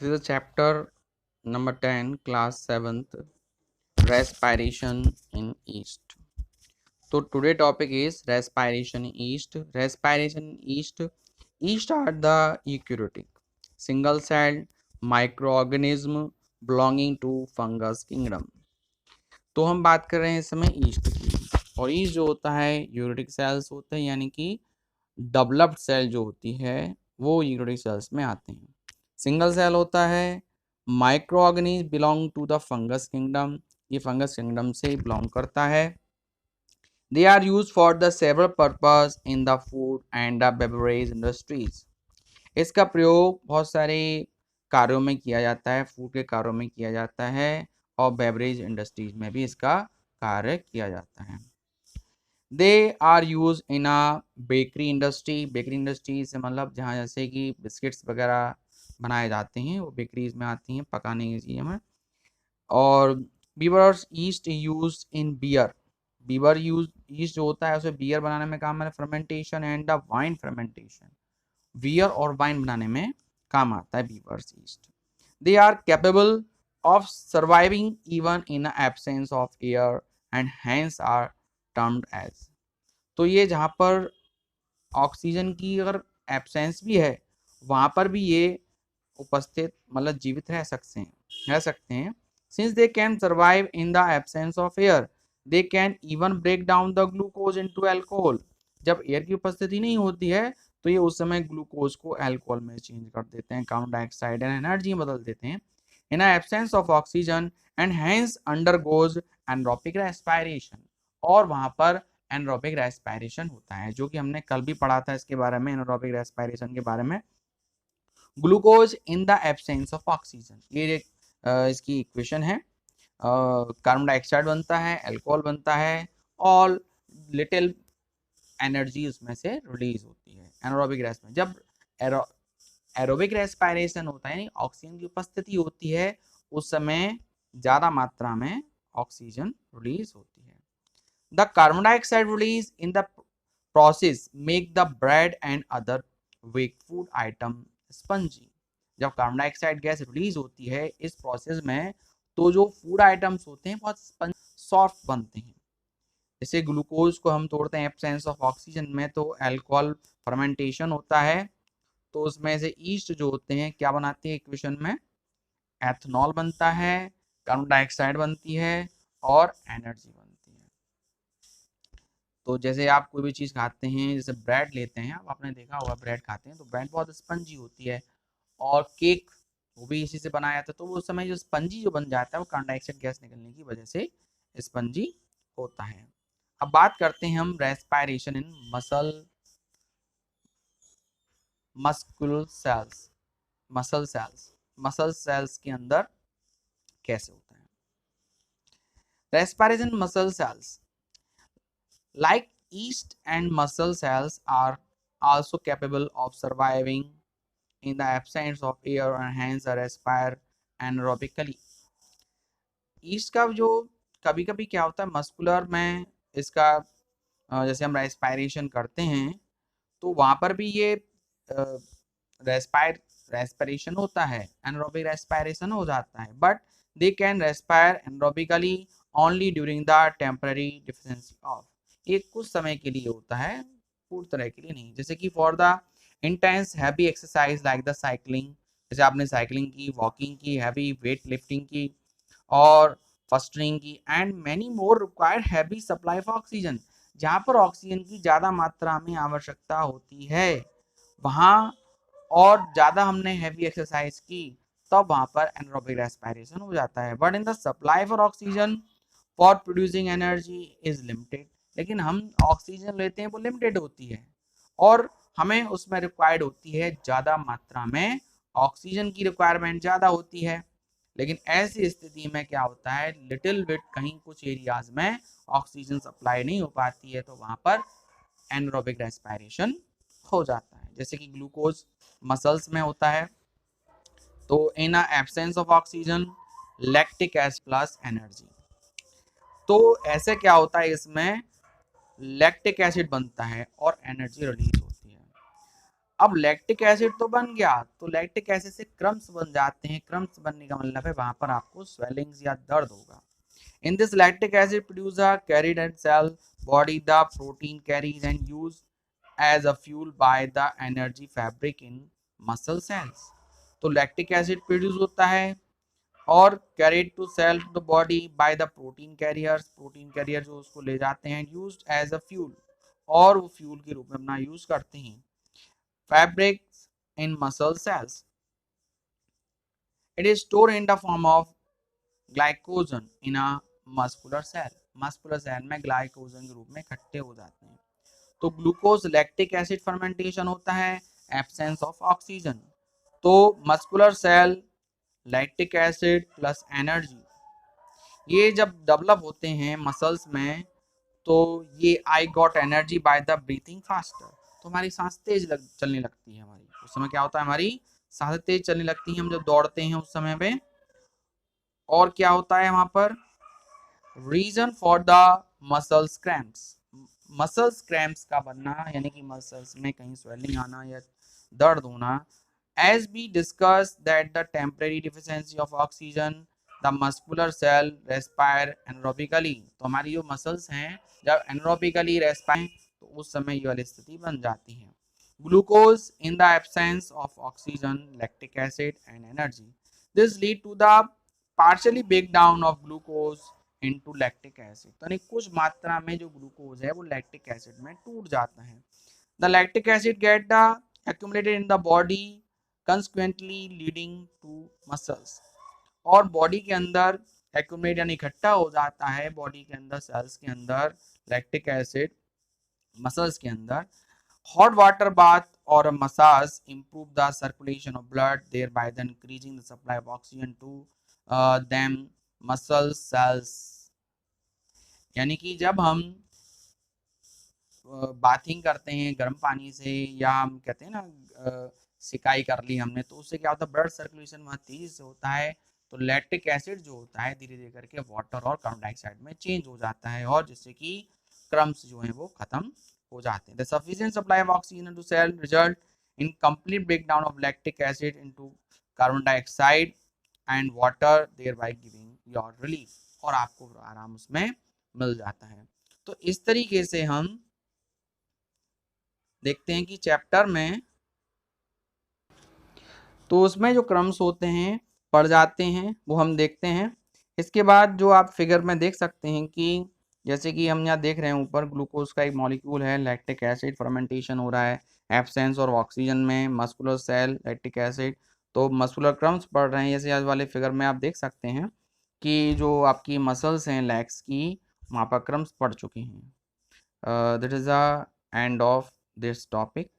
This is chapter number 10, class 7th, respiration in yeast. So today topic is respiration in yeast. Respiration in yeast. Yeast are the eukaryotic, single-celled microorganism belonging to fungus kingdom. तो हम बात कर रहे हैं इस समय east की, और ईस्ट जो होता है यूरोटिक सेल्स होते हैं, यानी कि डेवलप्ड सेल जो होती है वो यूरोटिक सेल्स में आते हैं। सिंगल सेल होता है, microorganism belong to the fungus kingdom, ये फंगस किंगडम से बिलोंग करता है। They are use for the several purpose in the food and the beverage industries. इसका प्रयोग बहुत सारे कार्यों में किया जाता है, फूड के कार्यों में किया जाता है, और बेवरेज इंडस्ट्रीज में भी इसका कार्य किया जाता है। They are use in a bakery industry. Bakery industry से मतलब जहाँ जैसे कि बिस्किट्स वगैरह बनाए जाते हैं वो बेकरीज में आती हैं, पकाने की चीज़ों में। और brewer's yeast use in beer. Brewer's use yeast जो होता है उसे बियर बनाने में काम है, fermentation and the wine fermentation. Beer और वाइन बनाने में काम आता है brewer's yeast. They are capable of surviving even in absence of air and hence are termed as. तो ये जहाँ पर ऑक्सीजन की अगर एब्सेंस भी है वहाँ पर भी ये उपस्थित मतलब जीवित रह सकते हैं। Since they can survive in the absence of air, they can even break down the glucose into alcohol. जब एयर की उपस्थिति नहीं होती है तो ये उस समय ग्लूकोज को अल्कोहल में चेंज कर देते हैं, कार्बन डाइऑक्साइड एंड एनर्जी में बदल देते हैं इन absence of oxygen, and hence undergoes anaerobic respiration. और वहां पर एनरोबिक रेस्पिरेशन होता है, जो कि हमने कल भी पढ़ा था इसके बारे में, एनरोबिक रेस्पिरेशन के बारे में। Glucose in the absence of oxygen, ये इसकी इक्वेशन है। कार्बन डाइऑक्साइड बनता है, अल्कोहल बनता है, और लिटिल एनर्जी उसमें से रिलीज होती है एनारोबिक रेस्पिरेशन। जब एरोबिक रेस्पिरेशन होता है यानी ऑक्सीजन की उपस्थिति होती है उस समय ज्यादा मात्रा में ऑक्सीजन रिलीज होती है। The carbon dioxide release in the process make the bread and other weak food item spongy. जब कार्बन डाइऑक्साइड गैस रिलीज होती है इस प्रोसेस में तो जो फूड आइटम्स होते हैं बहुत सॉफ्ट बनते हैं। जैसे ग्लूकोज को हम तोड़ते हैं एब्सेंस ऑफ ऑक्सीजन में तो अल्कोहल फर्मेंटेशन होता है, तो उसमें से ईस्ट जो होते हैं क्या बनाते हैं इक्वेशन में, एथनॉल बनता है, कार्बन डाइऑक्साइड बनती है, और एनर्जी बनती है। तो जैसे आप कोई भी चीज़ खाते हैं, जैसे ब्रेड लेते हैं, आपने देखा होगा ब्रेड खाते हैं तो ब्रेड बहुत स्पंजी होती है, और केक वो भी इसी से बनाया जाता है, तो उस समय जो स्पंजी जो बन जाता है वो कार्बन डाइऑक्साइड गैस निकलने की वजह से स्पंजी होता है। अब बात करते हैं हम respiration in muscular cells, muscle cells के अंदर कैसे होता है। Respiration muscle cells like yeast and muscle cells are also capable of surviving in the absence of air and hence respire anaerobically। East का जो कभी कभी क्या होता है मस्कुलर में इसका जैसे हम रेस्पिरेशन करते हैं तो वहाँ पर भी ये रेस्पिरेशन होता है, एनारोबिक रेस्पिरेशन हो जाता है, but they can respire anaerobically only during the temporary deficiency of. ये कुछ समय के लिए होता है, पूरी तरह के लिए नहीं। जैसे कि for the intense heavy exercise like the cycling, जैसे आपने साइकिलिंग की, वॉकिंग की, हैवी वेट लिफ्टिंग की, और फस्टरिंग की, and many more required heavy supply of oxygen. जहाँ पर ऑक्सीजन की ज़्यादा मात्रा में आवश्यकता होती है वहाँ, और ज़्यादा हमने हैवी एक्सरसाइज की तब वहाँ पर एनारोबिक रेस्पिरेशन हो जाता है। But in the supply for oxygen for producing energy is limited. लेकिन हम ऑक्सीजन लेते हैं वो लिमिटेड होती है, और हमें उसमें रिक्वायर्ड होती है ज़्यादा मात्रा में, ऑक्सीजन की रिक्वायरमेंट ज़्यादा होती है। लेकिन ऐसी स्थिति में क्या होता है, लिटिल बिट कहीं कुछ एरियाज में ऑक्सीजन सप्लाई नहीं हो पाती है तो वहां पर एनारोबिक रेस्पिरेशन हो जाता है। जैसे कि ग्लूकोज मसल्स में होता है तो इन absence of oxygen lactic acid plus energy. तो ऐसे क्या होता है, इसमें लैक्टिक एसिड बनता है और एनर्जी रिलीज होती है। अब लैक्टिक एसिड तो बन गया, तो लैक्टिक एसिड से क्रम्स बन जाते हैं। क्रम्स बनने का मतलब है वहां पर आपको स्वेलिंग्स या दर्द होगा। In this lactic acid producer carried at cell body, the protein carries and used as a fuel by the energy fabric in muscle cells. तो लैक्टिक एसिड प्रोड्यूस होता है और carried to cell to the body by the protein carriers, protein carrier जो उसको ले जाते हैं, used as a fuel, और वो फ्यूल के रूप में अपना यूज करते हैं fabrics in muscle cells. It is store in the form of glycogen in a muscular cell. Muscular cell में ग्लाइकोजन के रूप में इकट्ठे हो जाते हैं। तो ग्लूकोज लैक्टिक एसिड फर्मेंटेशन होता है, एब्सेंस ऑफ ऑक्सीजन। तो muscular cell lactic acid plus energy, ये जब डेवलप होते हैं मसल्स में, तो ये I got energy by the breathing faster, तो हमारी सांस तेज चलने लगती है। हमारी उस समय क्या होता है, हमारी सांस तेज चलने लगती है हम जब दौड़ते हैं उस समय पे। और क्या होता है वहां पर, reason for the muscles cramps, muscles cramps का बनना, यानी कि मसल्स में कहीं स्वेलिंग आना या दर्द होना। As we discuss that the temporary deficiency of oxygen the muscular cell respire anaerobically, तो हमारी जो मसल्स हैं जब एनरोबिकली रेस्पायर तो उस समय ये वाली स्थिति बन जाती है। Glucose in the absence of oxygen lactic acid and energy, this lead to the partially break down of glucose into lactic acid, तो कुछ मात्रा में जो ग्लूकोज है वो लैक्टिक एसिड में टूट जाता है। The lactic acid get the accumulated in the body consequently leading to muscles, और बॉडी के अंदर एक्यूमुलेट यानी इकट्ठा हो जाता है बॉडी के अंदर सेल्स के अंदर लैक्टिक एसिड मसल्स के अंदर। हॉट वाटर बाथ और massage improve the circulation of blood thereby then increasing the supply of oxygen to them muscle cells, यानी कि जब हम बाथिंग करते हैं गर्म पानी से, या हम कहते हैं ना सिकाई कर ली हमने, तो उससे क्या होता है, ब्लड सर्कुलेशन वहाँ तेजी से होता है, तो लैक्टिक एसिड जो होता है धीरे धीरे करके वाटर और कार्बन डाइऑक्साइड में चेंज हो जाता है, और जिससे कि क्रम्स जो हैं वो खत्म हो जाते हैं। The sufficient supply of oxygen to cell result in complete breakdown of lactic acid into carbon dioxide and water, thereby giving your relief, और आपको आराम उसमें मिल जाता है। तो इस तरीके से हम देखते हैं कि चैप्टर में तो उसमें जो क्रम्स होते हैं पड़ जाते हैं वो हम देखते हैं। इसके बाद जो आप फिगर में देख सकते हैं कि जैसे कि हम यहाँ देख रहे हैं ऊपर ग्लूकोज का एक मॉलिक्यूल है, लैक्टिक एसिड फर्मेंटेशन हो रहा है एब्सेंस और ऑक्सीजन में, मस्कुलर सेल लैक्टिक एसिड, तो मस्कुलर क्रम्स पड़ रहे हैं। जैसे आज वाले फिगर में आप देख सकते हैं कि जो आपकी मसल्स हैं लेग्स की, वहाँ पर क्रम्स पड़ चुके हैं। That is the end of this topic.